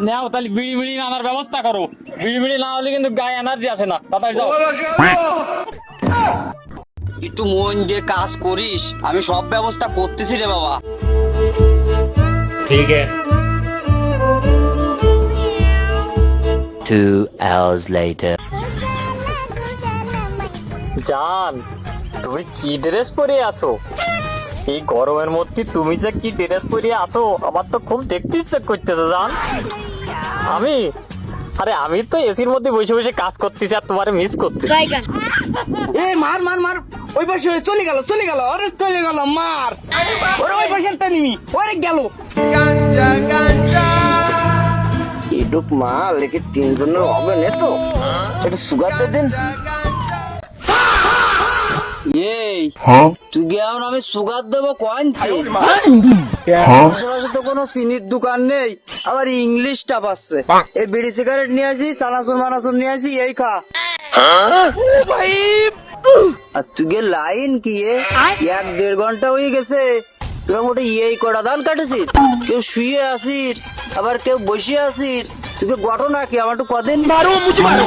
নাও তাহলে বিড়ি বিড়ি আনার ব্যবস্থা করো। বিড়ি বিড়ি না হলে কিন্তু গায়ে এনার্জি আসে না। তাড়াতাড়ি যাও। একটু মন দিয়ে কাজ করিস, আমি সব ব্যবস্থা করতেছি রে বাবা। ठीक है। 2 hours later. জান, তুমি কি ড্রেস পরে আছো? এই গরমের মধ্যে তুমি যে কি ড্রেস পরে আছো আমার তো খুব দেখতে ইচ্ছে করতেছে জান। আমি তো এসির মধ্যে বসে বসে কাজ করতেছি আর তোমারে মিস করতেছি। এ মার মার মার, ওই পাশে চলে গেল আরে চলে গেল, মার ওরে ওই পাশেরটা নিবি, ওরে গেল এডুক মাল লেগে তিনজনের হবে না তো, একটু সুগার দিয়ে দেন। এই তুই গেও আমি সুগার দেবো কয়েনতে। আশেপাশে তো কোনো চিনির দোকান নেই, আবার ইংলিশ টাপ আসছে। এই বিড়ি সিগারেট নিয়ে আসি, চানাচুর মানাচুর নিয়ে আসি, এই খা। আর তুই গে লাইন কি 1-1.5 ঘন্টা হয়ে গেছে, তোরা মোটে এই কটা ধান কাটেছিস? কেউ শুয়ে আসির, আবার কেউ বসে আসির। তুই ঘটনা কি আমার একটু কদিন মারো মুঝে মারো।